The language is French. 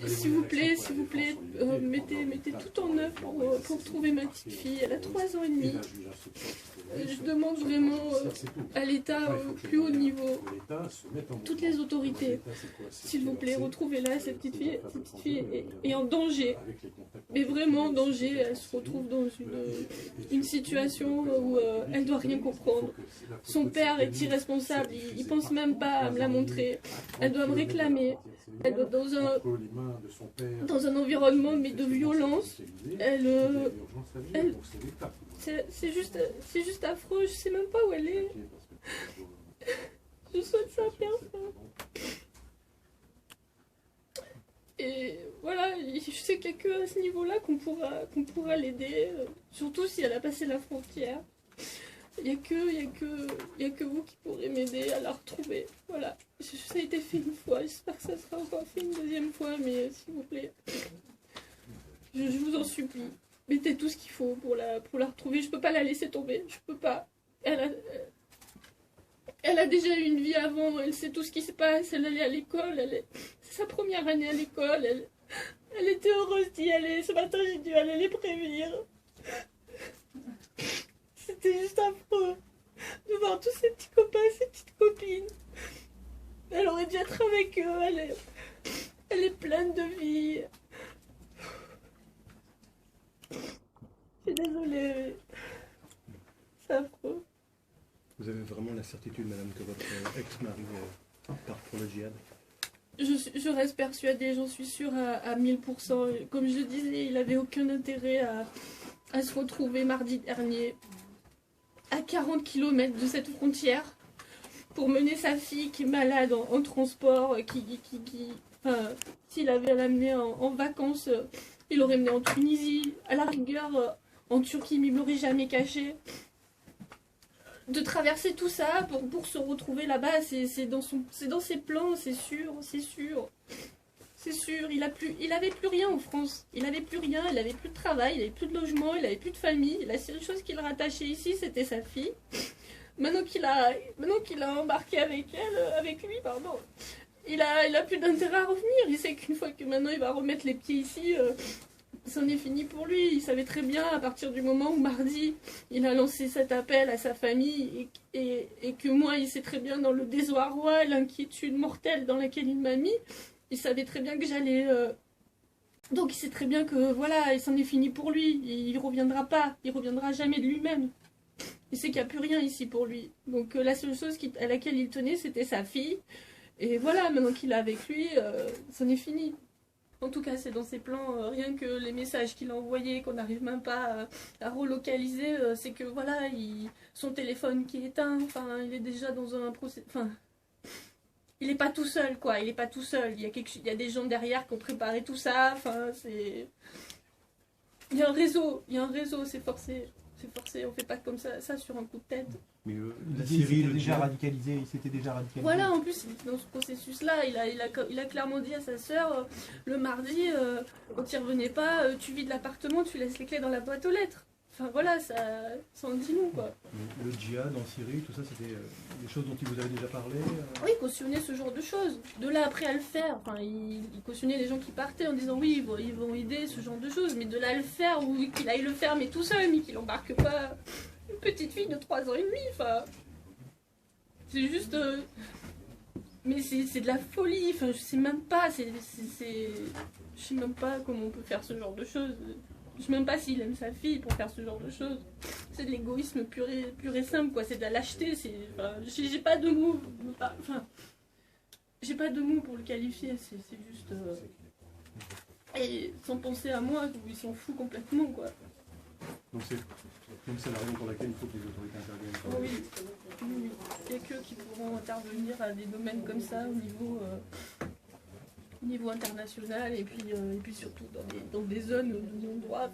s'il vous plaît, mettez tout en œuvre pour trouver ma petite fille. Elle a 3 ans et demi. Je demande vraiment à l'État, au plus haut niveau, toutes les autorités, s'il vous plaît, retrouvez-la, cette petite fille est en danger, mais vraiment en danger. Elle se retrouve dans une situation où elle doit rien comprendre. Son père est irresponsable, il pense même pas à me la montrer. Elle doit me réclamer. Elle doit dans un environnement mais de violence. C'est juste affreux, je sais même pas où elle est. Je souhaite ça à personne. Et voilà, je sais qu'il n'y a que à ce niveau-là qu'on pourra l'aider, surtout si elle a passé la frontière. Il n'y a que vous qui pourrez m'aider à la retrouver. Voilà, ça a été fait une fois, j'espère que ça sera encore fait une deuxième fois, mais s'il vous plaît, je vous en supplie. Mettez tout ce qu'il faut pour la retrouver. Je peux pas la laisser tomber. Je peux pas. Elle a déjà eu une vie avant. Elle sait tout ce qui se passe. Elle allait à l'école. C'est sa première année à l'école. Elle était heureuse d'y aller. Ce matin, j'ai dû aller les prévenir. C'était juste affreux de voir tous ces petits copains, ces petites copines. Elle aurait dû être avec eux. Elle est pleine de vie. Je suis désolée. C'est affreux. Vous avez vraiment la certitude, madame, que votre ex-mari part pour le djihad? Je reste persuadée, j'en suis sûre à 1000%. Comme je le disais, il n'avait aucun intérêt à se retrouver mardi dernier à 40 km de cette frontière pour mener sa fille qui est malade en transport, enfin, s'il avait l'amener en vacances, il l'aurait mené en Tunisie, à la rigueur en Turquie, mais il ne l'aurait jamais caché. De traverser tout ça pour se retrouver là-bas, c'est dans ses plans, c'est sûr. C'est sûr, il avait plus rien en France. Il avait plus rien, il avait plus de travail, il avait plus de logement, il avait plus de famille. La seule chose qui le rattachait ici, c'était sa fille. Maintenant qu'il a embarqué avec lui, pardon, il a plus d'intérêt à revenir. Il sait qu'une fois que maintenant il va remettre les pieds ici, c'en est fini pour lui. Il savait très bien à partir du moment où mardi, il a lancé cet appel à sa famille et que moi, il sait très bien dans le désarroi, l'inquiétude mortelle dans laquelle il m'a mis. Il savait très bien que j'allais... Donc il sait très bien que voilà, il s'en est fini pour lui. Il reviendra pas. Il reviendra jamais de lui-même. Il sait qu'il n'y a plus rien ici pour lui. Donc la seule chose à laquelle il tenait, c'était sa fille. Et voilà, maintenant qu'il est avec lui, c'en est fini. En tout cas, c'est dans ses plans, rien que les messages qu'il a envoyés, qu'on n'arrive même pas à relocaliser, c'est que voilà, son téléphone qui est éteint, enfin, il est déjà dans un procès... Enfin, il n'est pas tout seul, quoi, il n'est pas tout seul. Il y a des gens derrière qui ont préparé tout ça, enfin, c'est... Il y a un réseau, c'est forcé. C'est forcé, on fait pas comme ça sur un coup de tête. Mais la Syrie, il s'était déjà radicalisé. Voilà, en plus, dans ce processus-là, il a clairement dit à sa sœur, le mardi, quand il revenait pas, tu vides l'appartement, tu laisses les clés dans la boîte aux lettres. Enfin voilà, ça en dit long, quoi. Le djihad en Syrie, tout ça, c'était des choses dont il vous avait déjà parlé Oui, il cautionnait ce genre de choses. De là après à le faire, enfin, il cautionnait les gens qui partaient en disant oui, ils vont aider, ce genre de choses. Mais de là à le faire, ou qu'il aille le faire, mais tout seul, mais qu'il embarque pas une petite fille de 3 ans et demi, enfin... C'est juste... Mais c'est de la folie, enfin, je sais même pas, je sais même pas comment on peut faire ce genre de choses. Je sais même pas s'il aime sa fille pour faire ce genre de choses. C'est de l'égoïsme pur et simple, quoi. C'est de la lâcheté. Enfin, j'ai pas de mots. Enfin, j'ai pas de mots pour le qualifier. C'est juste. Et sans penser à moi, où ils s'en foutent complètement, quoi. Donc c'est la raison pour laquelle il faut que les autorités interviennent. Oui. Il n'y a qu'eux qui pourront intervenir à des domaines comme ça au niveau international et puis surtout dans des zones de non-droit.